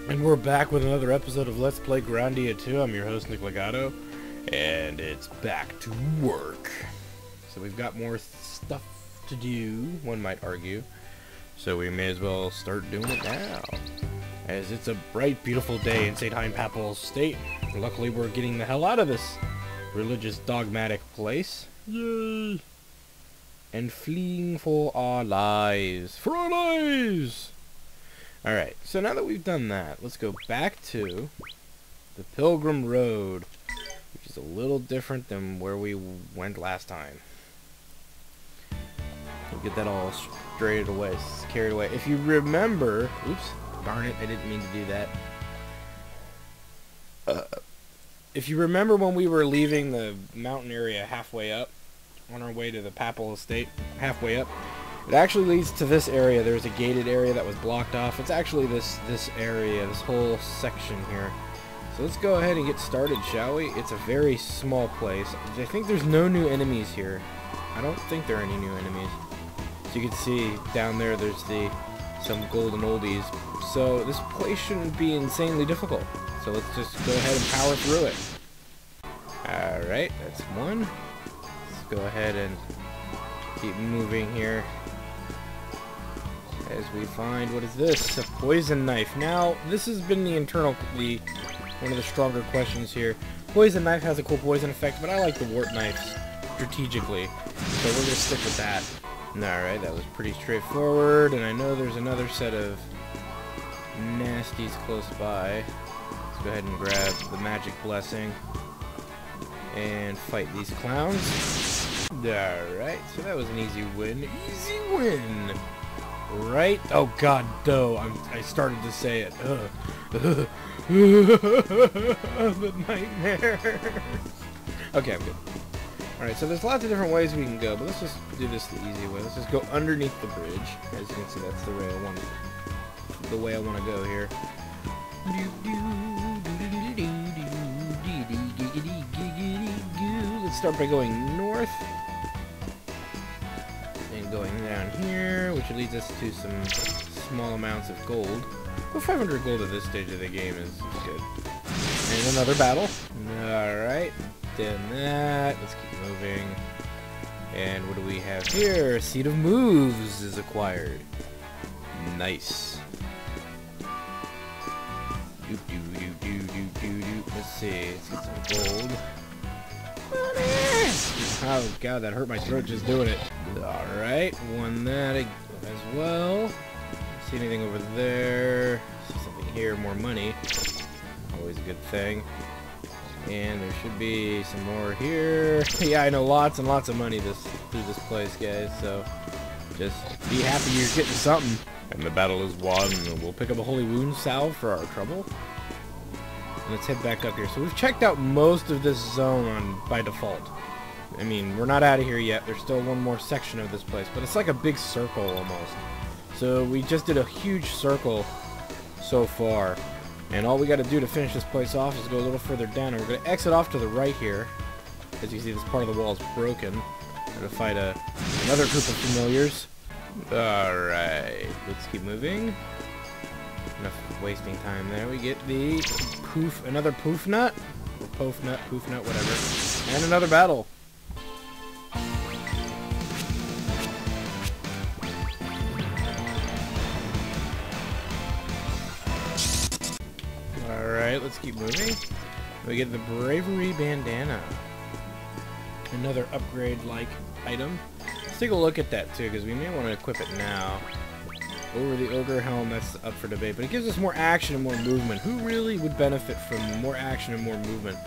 And we're back with another episode of Let's Play Grandia 2. I'm your host, Nick Legato, and it's back to work. So we've got more stuff to do, one might argue. So we may as well start doing it now. As it's a bright, beautiful day in St. Hein Papal State. Luckily, we're getting the hell out of this religious, dogmatic place. Yay! And fleeing for our lives. For our lives! Alright, so now that we've done that, let's go back to the Pilgrim Road, which is a little different than where we went last time. We'll get that all straightened away, carried away. If you remember, oops, darn it, I didn't mean to do that. If you remember when we were leaving the mountain area halfway up, on our way to the Papal Estate, halfway up, it actually leads to this area. There's a gated area that was blocked off. It's actually this area, this whole section here. So let's go ahead and get started, shall we? It's a very small place. I think there's no new enemies here. I don't think there are any new enemies. So you can see down there, there's some golden oldies. So this place shouldn't be insanely difficult. So let's just go ahead and power through it. Alright, that's one. Let's go ahead and keep moving here. As we find, what is this? A poison knife. Now, this has been one of the stronger questions here. Poison knife has a cool poison effect, but I like the wart knives strategically. So we're going to stick with that. Alright, that was pretty straightforward, and I know there's another set of nasties close by. Let's go ahead and grab the magic blessing and fight these clowns. Alright, so that was an easy win. Easy win! Right? Oh god, no. I started to say it. The nightmare. Okay, I'm good. Alright, so there's lots of different ways we can go, but let's just do this the easy way. Let's just go underneath the bridge. As you can see, that's the way I want to go here. Let's start by going north. Going down here, which leads us to some small amounts of gold. Well, 500 gold at this stage of the game is good. And another battle. Alright, done that. Let's keep moving. And what do we have here? A Seed of Moves is acquired. Nice. Let's see, let's get some gold. Oh god, that hurt my throat just doing it. Alright, won that as well. See anything over there? See something here, more money. Always a good thing. And there should be some more here. Yeah, I know, lots and lots of money through this place, guys, so just be happy you're getting something. And the battle is won, and we'll pick up a holy wound salve for our trouble. And let's head back up here. So we've checked out most of this zone by default. I mean, we're not out of here yet. There's still one more section of this place, but it's like a big circle almost. So we just did a huge circle so far, and all we got to do to finish this place off is go a little further down, and we're going to exit off to the right here. As you can see, this part of the wall is broken. We're going to fight another group of familiars. Alright, let's keep moving. Enough wasting time there. We get the another poof nut, or poof nut, whatever, and another battle. Alright, let's keep moving. We get the Bravery Bandana. Another upgrade-like item. Let's take a look at that too, because we may want to equip it now. Over the Ogre Helm, that's up for debate, but it gives us more action and more movement. Who really would benefit from more action and more movement?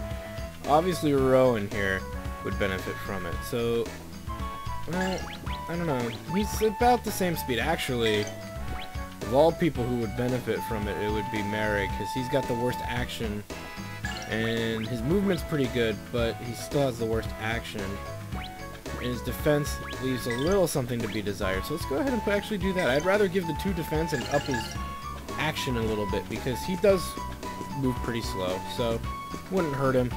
Obviously Roan here would benefit from it, so... well, I don't know. He's about the same speed. Actually, of all people who would benefit from it, it would be Merrick, because he's got the worst action, and his movement's pretty good, but he still has the worst action. And his defense leaves a little something to be desired. So let's go ahead and actually do that. I'd rather give the 2 defense and up his action a little bit, because he does move pretty slow. So it wouldn't hurt him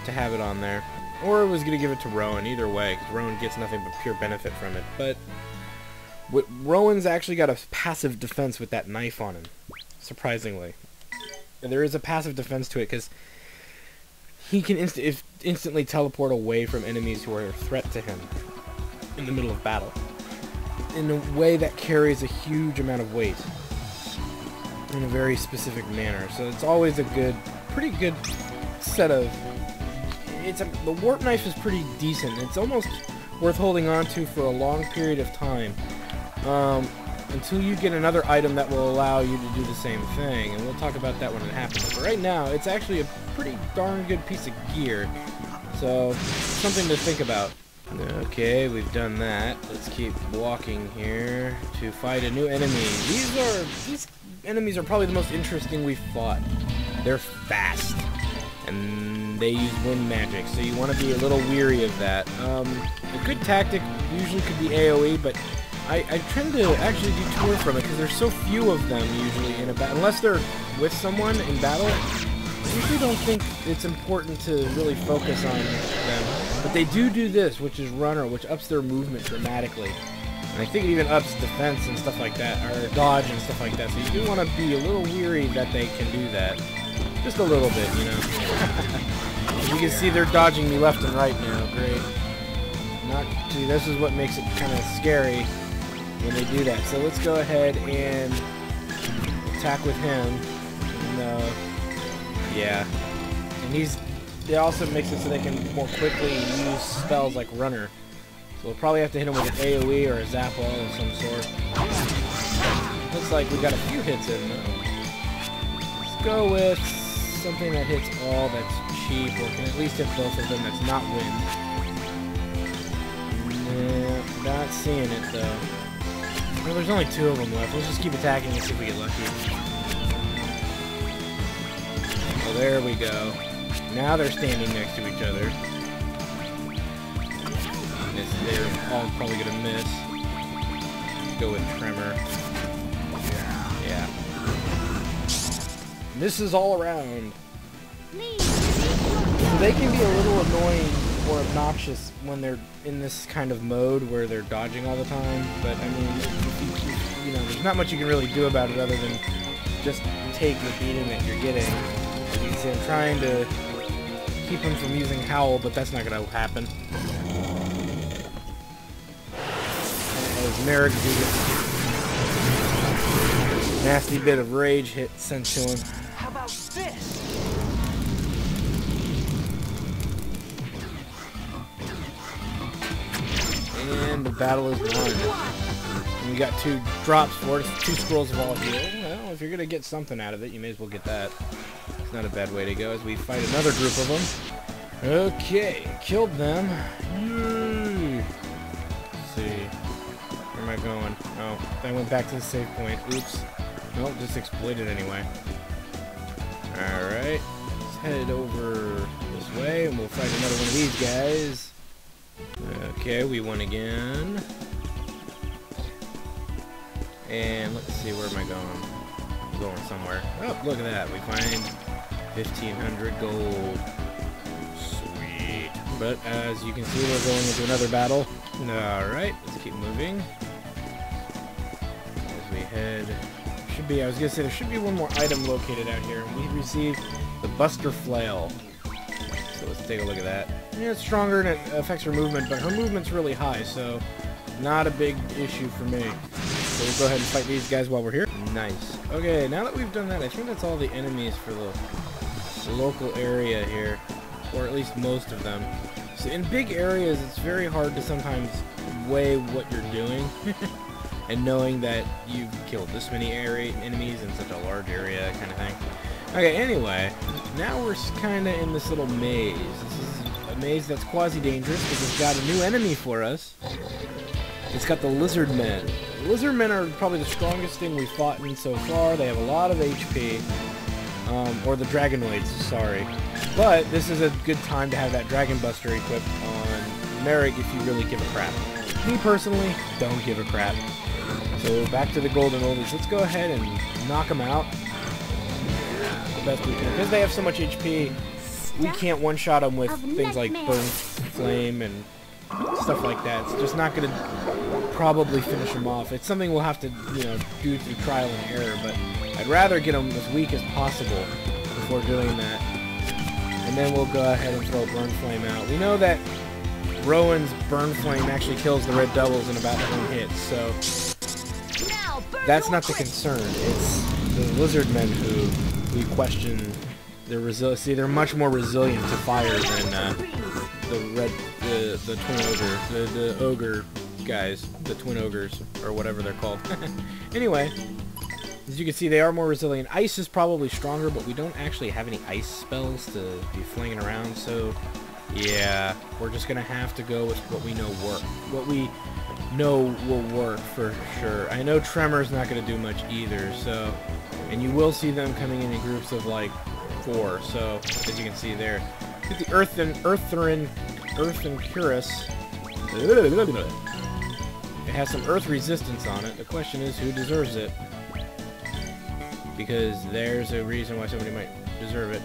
to have it on there. Or I was going to give it to Roan, either way, because Roan gets nothing but pure benefit from it. But Rowan's actually got a passive defense with that knife on him, surprisingly. there is a passive defense to it, because he can instantly teleport away from enemies who are a threat to him in the middle of battle, in a way that carries a huge amount of weight in a very specific manner. So it's always a pretty good set of... the warp knife is pretty decent. It's almost worth holding on to for a long period of time, until you get another item that will allow you to do the same thing, and we'll talk about that when it happens. But right now, it's actually a pretty darn good piece of gear, so something to think about. Okay, we've done that. Let's keep walking here to fight a new enemy. These enemies are probably the most interesting we've fought. They're fast, and they use wind magic, so you want to be a little weary of that. A good tactic usually could be AoE, but I tend to actually detour from it because there's so few of them usually in a battle. Unless they're with someone in battle, I usually don't think it's important to really focus on them. But they do this, which is runner, which ups their movement dramatically. And I think it even ups defense and stuff like that, or dodge and stuff like that. So you do want to be a little weary that they can do that. Just a little bit, you know. As you can see, they're dodging me left and right now. Great. See, this is what makes it kind of scary when they do that. So let's go ahead and attack with him. And, yeah. And it also makes it so they can more quickly use spells like runner. So we'll probably have to hit him with an AoE or a zap wall of some sort. Looks like we got a few hits in though. Let's go with something that hits all that's cheap, or can at least hit both of them that's not wind. Nah, not seeing it though. Well, there's only 2 of them left. Let's just keep attacking and see if we get lucky. Oh, there we go. Now they're standing next to each other. They're all probably gonna miss. Let's go with Tremor. Yeah. Misses all around. So they can be a little annoying or obnoxious when they're in this kind of mode where they're dodging all the time. But I mean, you know, there's not much you can really do about it other than just take the beating that you're getting. As you can see, I'm trying to keep him from using Howl, but that's not going to happen. As Merrick do this nasty bit of rage hit sent to him. How about this? And the battle is won. And we got 2 drops for it. 2 scrolls of all heal. Well, if you're going to get something out of it, you may as well get that. It's not a bad way to go as we fight another group of them. Okay, killed them. Yay. Let's see. Where am I going? Oh, I went back to the save point. Oops. Nope, just exploited anyway. Alright. Let's head over this way and we'll fight another one of these guys. Okay, we won again. And let's see, where am I going? I'm going somewhere. Oh, look at that. We find 1,500 gold. Sweet. But as you can see, we're going into another battle. Alright, let's keep moving. As we head... I was gonna say, there should be one more item located out here. We received the Buster Flail. So let's take a look at that. Yeah, it's stronger and it affects her movement, but her movement's really high, so not a big issue for me. So we'll go ahead and fight these guys while we're here. Nice. Okay, now that we've done that, I think that's all the enemies for the local area here, or at least most of them. So in big areas, it's very hard to sometimes weigh what you're doing. And knowing that you've killed this many enemies in such a large area, kind of thing. Okay, anyway, now we're kind of in this little maze. This is a maze that's quasi-dangerous because it's got a new enemy for us. It's got the Lizard Men. The Lizard Men are probably the strongest thing we've fought in so far. They have a lot of HP. Or the Dragonoids, sorry. But this is a good time to have that Dragon Buster equipped on Merrick if you really give a crap. Me personally, don't give a crap. So back to the golden oldies. Let's go ahead and knock them out the best we can. Because they have so much HP, we can't one-shot them with things like Burn Flame and stuff like that. It's just not going to probably finish them off. It's something we'll have to, you know, do through trial and error. But I'd rather get them as weak as possible before doing that. And then we'll go ahead and throw Burn Flame out. We know that Rowan's Burn Flame actually kills the red doubles in about 1 hit, so that's not the concern. It's the lizardmen who we question their resilience. See, they're much more resilient to fire than the twin ogre, the ogre guys, the twin ogres, or whatever they're called. Anyway, as you can see, they are more resilient. Ice is probably stronger, but we don't actually have any ice spells to be flinging around, so yeah, we're just gonna have to go with what we know what we know will work for sure. I know Tremor's not gonna do much either, so, and you will see them coming in groups of like 4, so as you can see there. Get the Earth and Curus. It has some earth resistance on it. The question is, who deserves it? Because there's a reason why somebody might deserve it.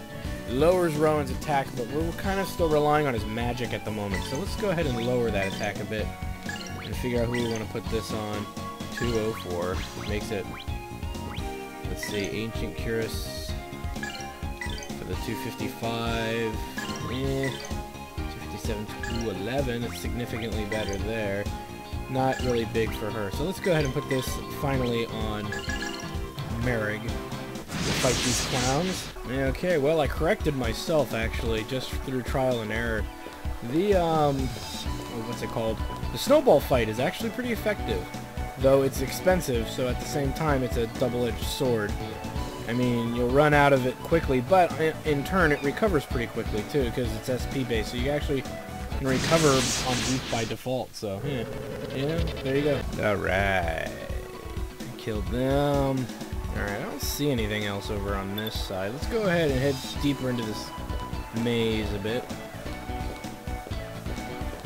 Lowers Rowan's attack, but we're kind of still relying on his magic at the moment. So let's go ahead and lower that attack a bit and figure out who we want to put this on. 204 makes it. Let's see, Ancient Curus for the 255. 257 to 211. It's significantly better there. Not really big for her. So let's go ahead and put this finally on Merrig. Fight these clowns. Okay, well, I corrected myself actually just through trial and error. The what's it called? The snowball fight is actually pretty effective, though it's expensive, so at the same time it's a double-edged sword. I mean, you'll run out of it quickly, but in turn it recovers pretty quickly too, because it's SP based, so you actually can recover on deep by default. So yeah, there you go. Alright, killed them. Alright, I don't see anything else over on this side. Let's go ahead and head deeper into this maze a bit.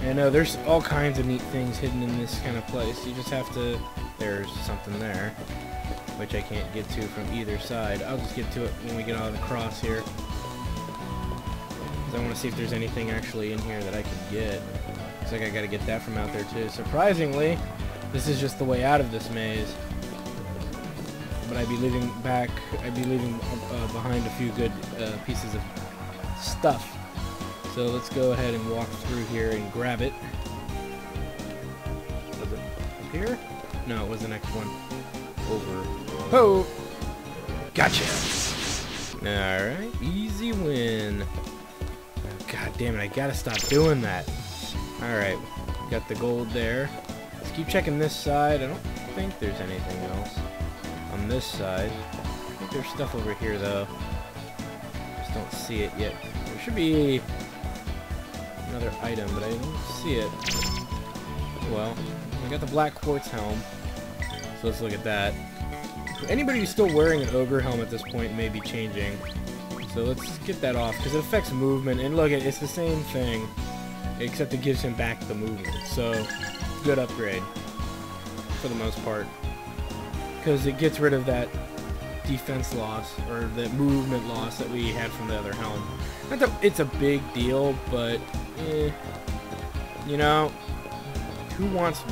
I know there's all kinds of neat things hidden in this kind of place. You just have to... There's something there, which I can't get to from either side. I'll just get to it when we get out of the cross here. Because I want to see if there's anything actually in here that I can get. Looks like I gotta get that from out there too. Surprisingly, this is just the way out of this maze. But I'd be leaving behind a few good pieces of stuff. So let's go ahead and walk through here and grab it. Was it up here? No, it was the next one. Over. Oh! Gotcha! Alright, easy win. Oh, God damn it, I gotta stop doing that. Alright, got the gold there. Let's keep checking this side. I don't think there's anything else on this side. I think there's stuff over here though. Just don't see it yet. There should be another item, but I don't see it. Well, I got the black quartz helm, so let's look at that. Anybody who's still wearing an ogre helm at this point may be changing, so let's get that off because it affects movement. And look, it's the same thing, except it gives him back the movement. So good upgrade for the most part, because it gets rid of that defense loss or the movement loss that we had from the other helm. Not that it's a big deal, but you know, who wants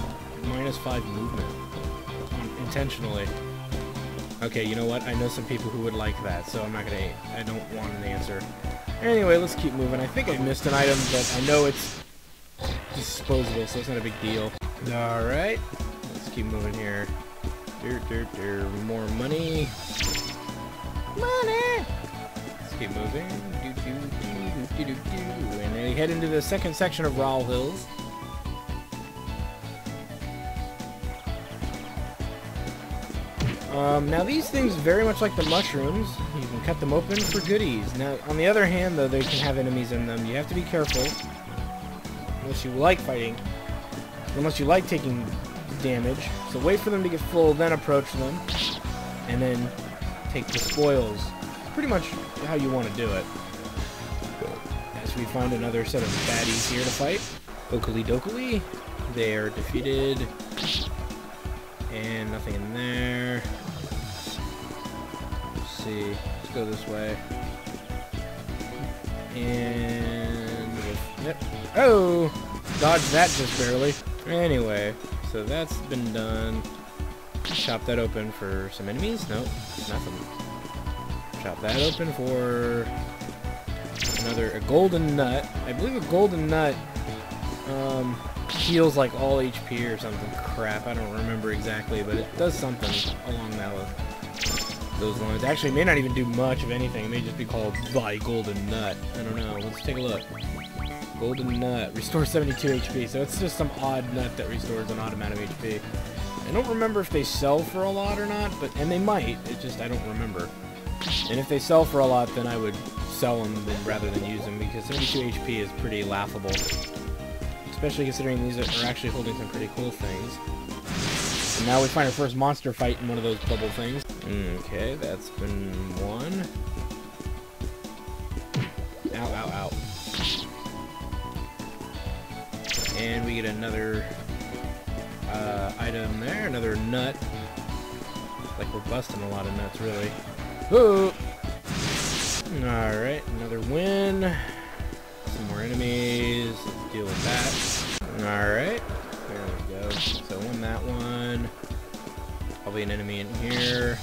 -5 movement intentionally? Okay, you know what? I know some people who would like that, so I don't want an answer. Anyway, let's keep moving. I think I missed an item, but I know it's disposable, so it's not a big deal. Alright, let's keep moving here. More money. Money! Let's keep moving. And then we head into the second section of Rowell Hills. Now these things, very much like the mushrooms, you can cut them open for goodies. Now, on the other hand, though, they can have enemies in them. You have to be careful, unless you like fighting, unless you like taking damage. So wait for them to get full, then approach them, and then take the spoils. Pretty much how you want to do it. As we find another set of baddies here to fight. Oakley Dokley. They are defeated. And nothing in there. Let's see. Let's go this way. And... Yep. Oh! Dodged that just barely. Anyway, so that's been done. Chop that open for some enemies. Nope, nothing. chop that open for a golden nut. I believe a golden nut heals like all HP or something crap. I don't remember exactly, but it does something along those lines. Actually, it may not even do much of anything. It may just be called the golden nut. I don't know. Let's take a look. Golden nut restores 72 HP, so it's just some odd nut that restores an odd amount of HP. I don't remember if they sell for a lot or not, and they might. It's just I don't remember. And if they sell for a lot, then I would sell them rather than use them, because 72 HP is pretty laughable. Especially considering these are actually holding some pretty cool things. And now we find our first monster fight in one of those bubble things. Okay, that's been one. Ow, ow, ow. And we get another item there, another nut. Like we're busting a lot of nuts, really. Whoa! Alright, another win. Some more enemies. Let's deal with that. Alright. There we go. So won that one. Probably an enemy in here.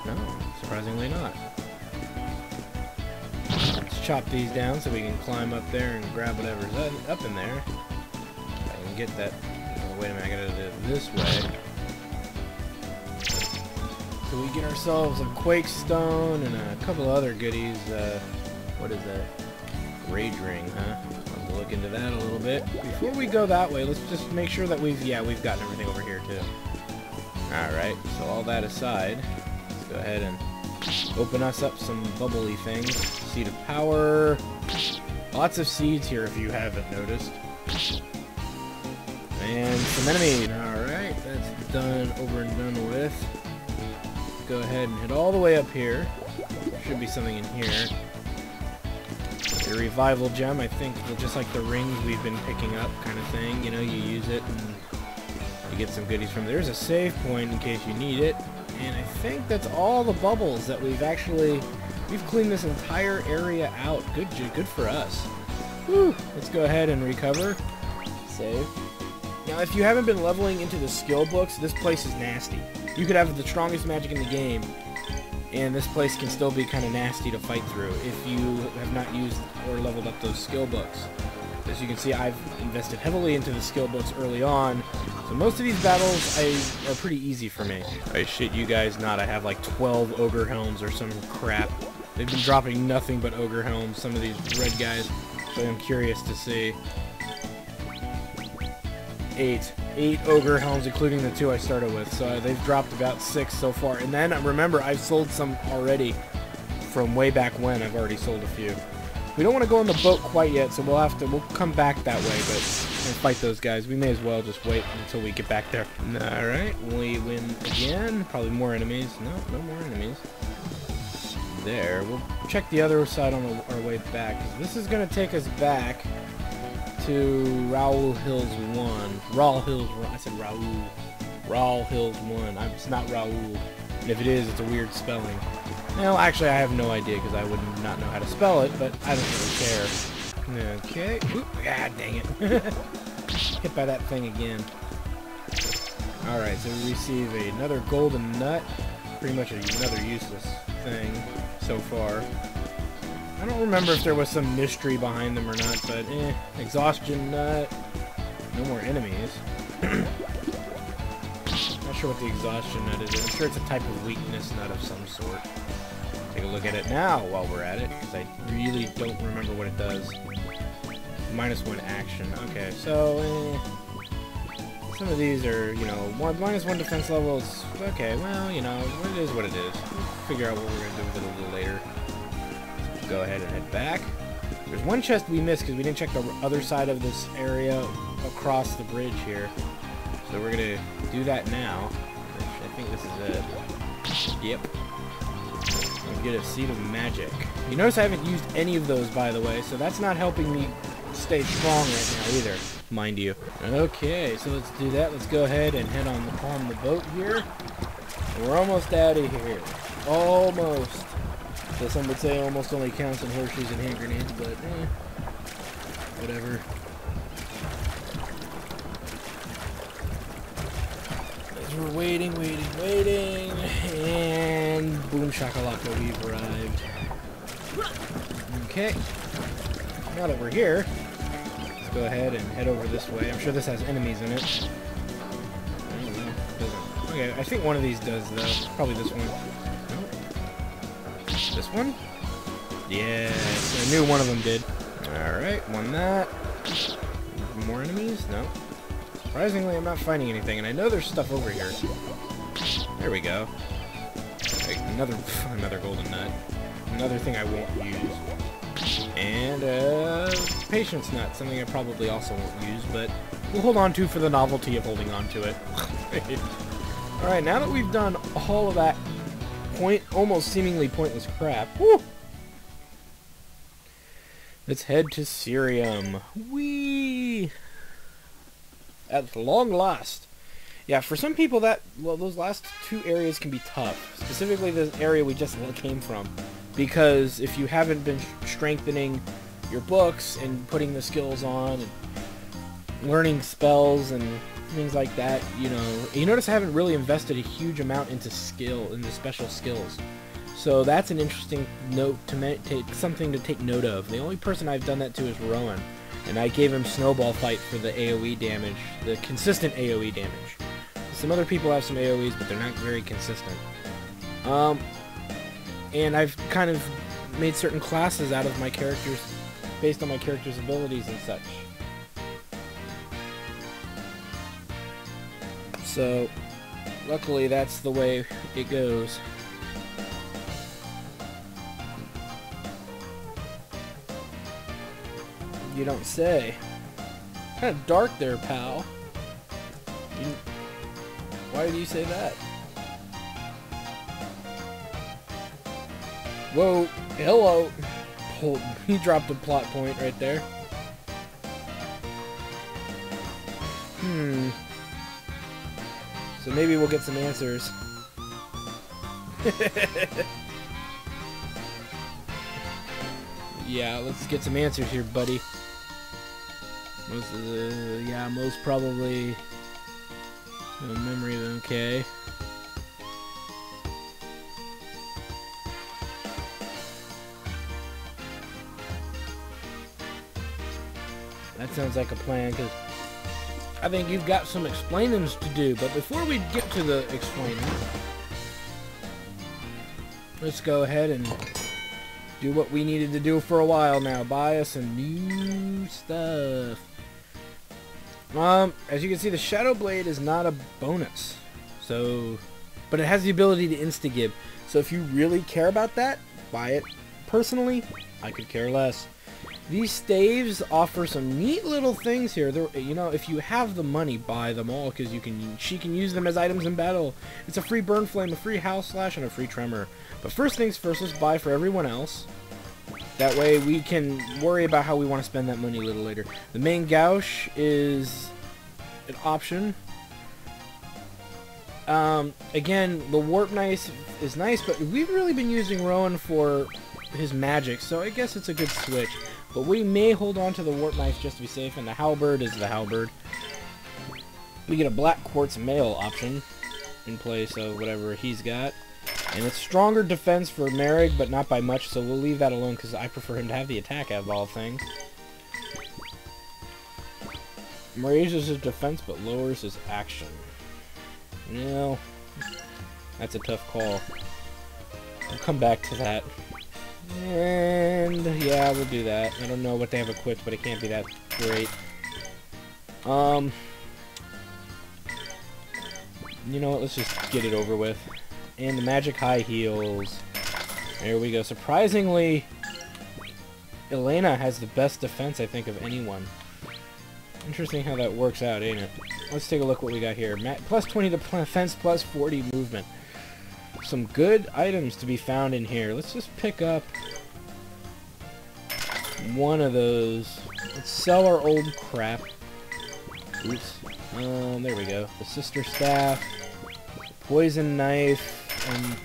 No, surprisingly not. Let's chop these down so we can climb up there and grab whatever's up in there. I can get that. Oh, wait a minute, I gotta do it this way. So we get ourselves a Quake Stone and a couple other goodies. What is that? Rage Ring, huh? Let's look into that a little bit. Before we go that way, let's just make sure that we've gotten everything over here too. Alright, so all that aside, let's go ahead and open us up some bubbly things. Seed of Power. Lots of seeds here if you haven't noticed. And some enemies. Alright, that's done, over and done with. Go ahead and head all the way up here. There should be something in here. A revival gem, I think, just like the rings we've been picking up kind of thing. You know, you use it and you get some goodies from there. There's a save point in case you need it. And I think that's all the bubbles that we've cleaned this entire area out. Good for us. Whew. Let's go ahead and recover. Save. Now, if you haven't been leveling into the skill books, this place is nasty. You could have the strongest magic in the game, and this place can still be kind of nasty to fight through if you have not used or leveled up those skill books. As you can see, I've invested heavily into the skill books early on, so most of these battles are pretty easy for me. I shit you guys not, I have like 12 Ogre Helms or some crap. They've been dropping nothing but Ogre Helms, some of these red guys, so I'm curious to see. 8 Ogre Helms, including the 2 I started with, so they've dropped about 6 so far. And then, remember, I've sold some already from way back when. I've already sold a few. We don't want to go on the boat quite yet, so we'll come back that way, but and fight those guys. We may as well just wait until we get back there. Alright, we win again. Probably more enemies. No more enemies. There. We'll check the other side on our way back, 'cause this is going to take us back to Raoul Hills 1. I said Raoul. Raoul Hills 1. It's not Raoul. And if it is, it's a weird spelling. Well, actually, I have no idea because I would not know how to spell it, but I don't really care. Okay. Oop, ah, dang it. Hit by that thing again. Alright, so we receive another golden nut. Pretty much another useless thing so far. I don't remember if there was some mystery behind them or not, but exhaustion nut. No more enemies. Not sure what the exhaustion nut is. I'm sure it's a type of weakness nut of some sort. Take a look at it now while we're at it, because I really don't remember what it does. -1 action. Okay, so some of these are, you know, -1 defense levels. Okay, well, you know, it is what it is. We'll figure out what we're going to do with it a little later. Go ahead and head back. There's one chest we missed because we didn't check the other side of this area across the bridge here. So we're going to do that now. I think this is it. Yep. Let's get a Seed of Magic. You notice I haven't used any of those, by the way, so that's not helping me stay strong right now either, mind you. Okay, so let's do that. Let's go ahead and head on the boat here. We're almost out of here. Almost. So some would say almost only counts in horseshoes and hand grenades, but whatever. Let's We're waiting, and boom shakalaka, we've arrived. Okay, now that we're here, let's go ahead and head over this way. I'm sure this has enemies in it. I don't know, it doesn't. Okay, I think one of these does though. Probably this one. Nope. This one? Yes, I knew one of them did. Alright, won that. More enemies? No. Surprisingly, I'm not finding anything, and I know there's stuff over here. There we go. Like, another golden nut. Another thing I won't use. And, patience nut, something I probably also won't use, but we'll hold on to for the novelty of holding on to it. Alright, now that we've done all of that almost seemingly pointless crap, woo! Let's head to Cerium. Whee! At long last. Yeah, for some people those last two areas can be tough. Specifically the area we just came from. Because if you haven't been strengthening your books and putting the skills on and learning spells and things like that, you notice I haven't really invested a huge amount into special skills. So that's an interesting note to something to take note of. The only person I've done that to is Roan, and I gave him Snowball Fight for the AoE damage, the consistent AoE damage. Some other people have some AoEs, but they're not very consistent. And I've kind of made certain classes out of my characters based on my character's abilities and such. So, luckily that's the way it goes. You don't say. Kind of dark there, pal. Why do you say that? Whoa, hello. He dropped a plot point right there. So maybe we'll get some answers. Yeah, let's get some answers here, buddy. Most probably no memory of them. Okay. That sounds like a plan, because I think you've got some explainings to do. But before we get to the explaining, let's go ahead and do what we needed to do for a while now. Buy us some new stuff. As you can see, the Shadow Blade is not a bonus. But it has the ability to insta-give. So if you really care about that, buy it. Personally, I could care less. These staves offer some neat little things here. If you have the money, buy them all, because she can use them as items in battle. It's a free Burn Flame, a free House Slash, and a free Tremor. But first things first, let's buy for everyone else. That way we can worry about how we want to spend that money a little later. The main Gouge is an option. Again, the Warp Knife is nice, but we've really been using Roan for his magic, so I guess it's a good switch. But we may hold on to the Warp Knife just to be safe, and the Halberd is the Halberd. We get a Black Quartz Mail option in place of whatever he's got. And it's stronger defense for Merrick, but not by much, so we'll leave that alone because I prefer him to have the attack out of all things. Raises his defense, but lowers his action. No, that's a tough call. I'll come back to that. And yeah, we'll do that. I don't know what they have equipped, but it can't be that great. You know what? Let's just get it over with. And the magic high heels. There we go. Surprisingly, Elena has the best defense, I think, of anyone. Interesting how that works out, ain't it? Let's take a look what we got here. Plus 20 to defense, plus 40 movement. Some good items to be found in here. Let's just pick up one of those. Let's sell our old crap. Oops. There we go. The Sister Staff. Poison Knife. And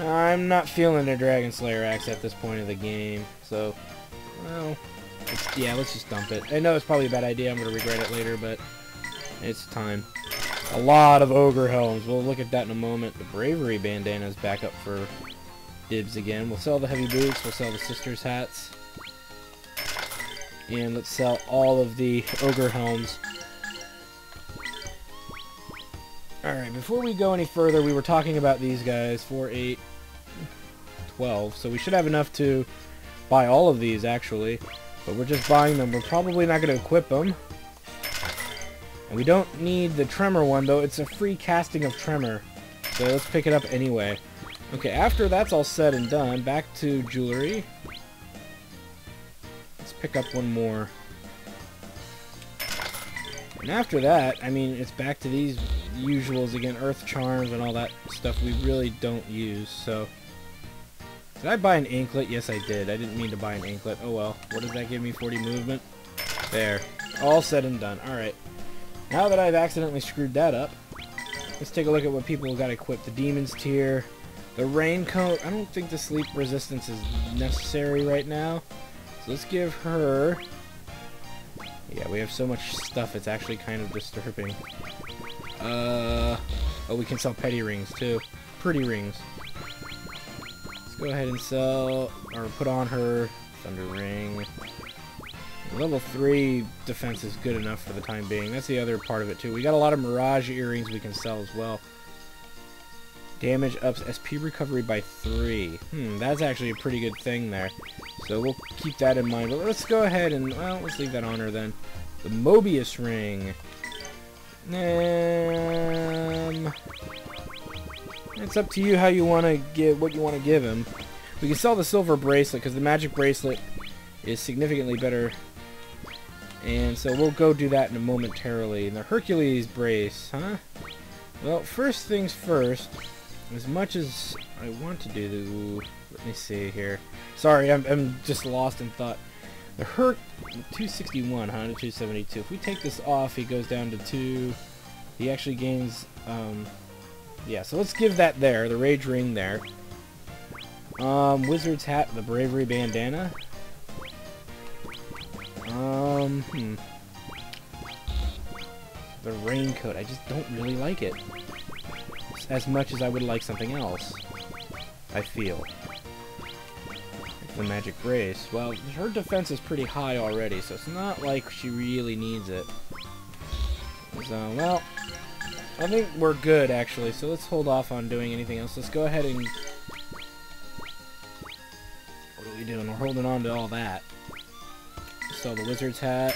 I'm not feeling a Dragon Slayer Axe at this point of the game. So, well, let's just dump it. I know it's probably a bad idea. I'm going to regret it later, but it's time. A lot of ogre helms. We'll look at that in a moment. The bravery bandana is back up for dibs again. We'll sell the heavy boots. We'll sell the sisters' hats. And let's sell all of the ogre helms. Alright, before we go any further, we were talking about these guys. 4, 8, 12. So we should have enough to buy all of these, actually. But we're just buying them. We're probably not going to equip them. And we don't need the Tremor one, though. It's a free casting of Tremor. So let's pick it up anyway. Okay, after that's all said and done, back to jewelry. Let's pick up one more. And after that, I mean, it's back to these usuals again. Earth Charms and all that stuff we really don't use, so... Did I buy an anklet? Yes, I did. I didn't mean to buy an anklet. Oh well. What does that give me? 40 movement? There. All said and done. Alright. Now that I've accidentally screwed that up, let's take a look at what people got equipped. The Demon's Tier. The Raincoat. I don't think the sleep resistance is necessary right now. So let's give her... Yeah, we have so much stuff, it's actually kind of disturbing. Oh, we can sell petty rings, too. Pretty rings. Go ahead and sell, or put on her Thunder Ring. Level 3 defense is good enough for the time being. That's the other part of it too. We got a lot of Mirage earrings we can sell as well. Damage ups SP recovery by 3. That's actually a pretty good thing there. So we'll keep that in mind. But let's go ahead and, well, let's leave that on her then. The Mobius Ring. It's up to you how you want to give, what you want to give him. We can sell the silver bracelet because the magic bracelet is significantly better. And so we'll go do that in a momentarily. And the Hercules brace, huh? Well, first things first. As much as I want to do, let me see here. Sorry, I'm just lost in thought. The 261, huh? To 272. If we take this off, he goes down to 2. He actually gains. Yeah, so let's give that there, the Rage Ring there. Wizard's Hat, the Bravery Bandana. The Raincoat, I just don't really like it. As much as I would like something else, I feel. The Magic Brace, well, her defense is pretty high already, so it's not like she really needs it. So, well... I think we're good, actually, so let's hold off on doing anything else. Let's go ahead and... What are we doing? We're holding on to all that. So, the Wizard's Hat.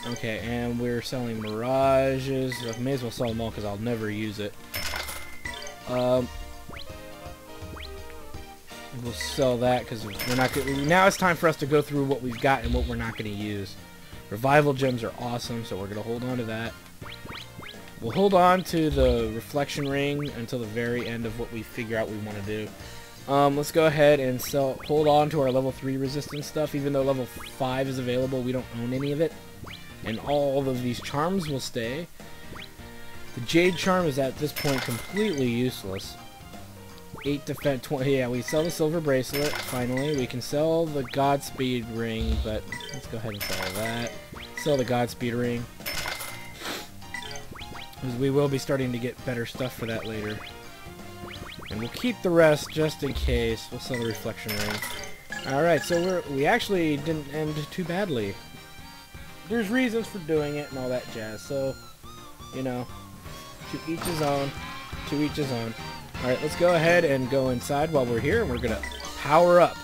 Okay, and we're selling Mirages. I may as well sell them all, because I'll never use it. We'll sell that, because we're not gonna... Now it's time for us to go through what we've got and what we're not going to use. Revival gems are awesome, so we're going to hold on to that. We'll hold on to the reflection ring until the very end of what we figure out we want to do. Let's go ahead and hold on to our level 3 resistance stuff. Even though level 5 is available, we don't own any of it. And all of these charms will stay. The Jade Charm is at this point completely useless. 8 defense, 20, yeah, we sell the silver bracelet, finally. We can sell the Godspeed ring, but let's go ahead and sell that. Sell the Godspeed ring. Because we will be starting to get better stuff for that later. And we'll keep the rest just in case. We'll sell the reflection ring. Alright, so we actually didn't end too badly. There's reasons for doing it and all that jazz, so, you know, to each his own. To each his own. Alright, let's go ahead and go inside while we're here, and we're going to power up.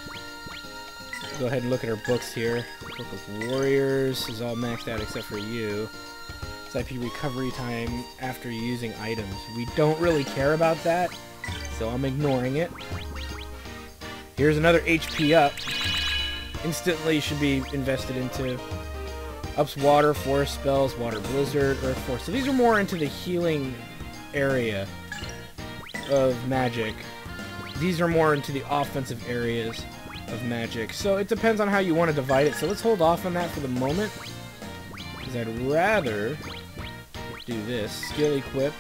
Go ahead and look at our books here. Book of Warriors is all maxed out except for you. It's IP recovery time after using items. We don't really care about that, so I'm ignoring it. Here's another HP up. Instantly should be invested into. Ups water, forest spells, water blizzard, earth force. So these are more into the healing area of magic. These are more into the offensive areas of magic. So it depends on how you want to divide it. So let's hold off on that for the moment, because I'd rather do this. Skill equip.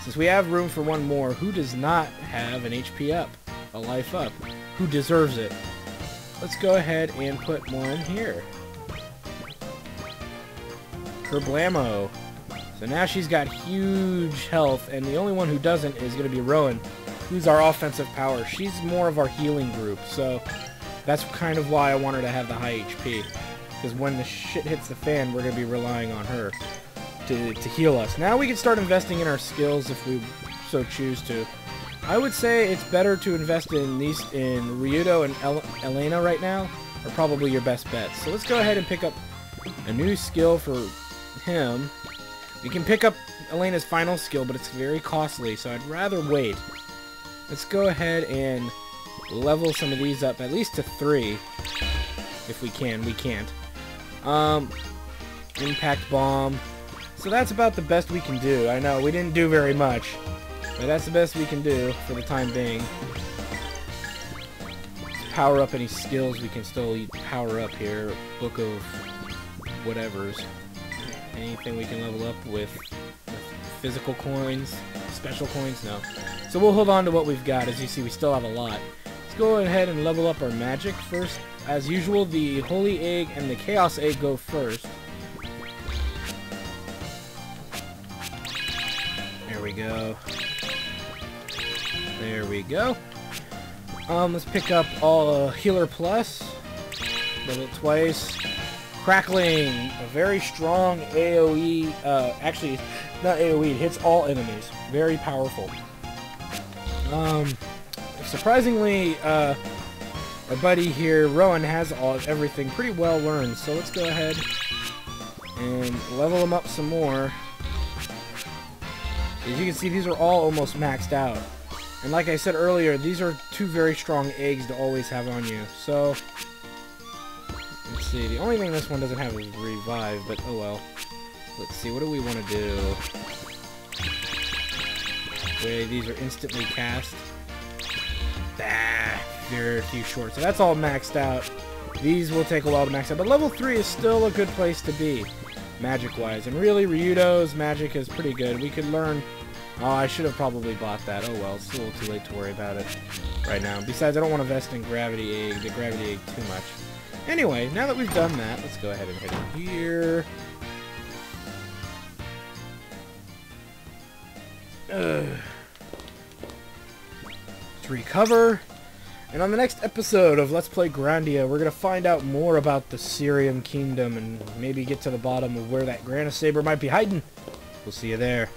Since we have room for one more, who does not have an HP up? A life up? Who deserves it? Let's go ahead and put one here. Kerblamo. So now she's got huge health, and the only one who doesn't is going to be Roan, who's our offensive power. She's more of our healing group, so that's kind of why I want her to have the high HP. Because when the shit hits the fan, we're going to be relying on her to heal us. Now we can start investing in our skills if we so choose to. I would say it's better to invest in Ryudo and Elena right now, are probably your best bets. So let's go ahead and pick up a new skill for him. We can pick up Elena's final skill, but it's very costly, so I'd rather wait. Let's go ahead and level some of these up, at least to 3. If we can. We can't. Impact Bomb. So that's about the best we can do. I know, we didn't do very much, but that's the best we can do for the time being. Power up any skills we can still power up here. Book of whatevers. Anything we can level up with physical coins, special coins, no. So we'll hold on to what we've got. As you see, we still have a lot. Let's go ahead and level up our magic first. As usual, the Holy Egg and the Chaos Egg go first. There we go. There we go. Let's pick up all Healer Plus. Level it twice. Crackling, a very strong AoE, actually, not AoE, it hits all enemies. Very powerful. Surprisingly, our buddy here, Roan, has everything pretty well learned, so let's go ahead and level him up some more. As you can see, these are all almost maxed out. And like I said earlier, these are 2 very strong eggs to always have on you, so let's see, the only thing this one doesn't have is revive, but oh well. Let's see, what do we want to do? Okay, these are instantly cast. Very few short, so that's all maxed out. These will take a while to max out, but level 3 is still a good place to be, magic-wise. And really, Ryudo's magic is pretty good. We could learn... Oh, I should have probably bought that. Oh well, it's a little too late to worry about it right now. Besides, I don't want to invest in the Gravity Egg too much. Anyway, now that we've done that, let's go ahead and hit it here. Let's recover. And on the next episode of Let's Play Grandia, we're going to find out more about the Syrian Kingdom and maybe get to the bottom of where that Grandia Saber might be hiding. We'll see you there.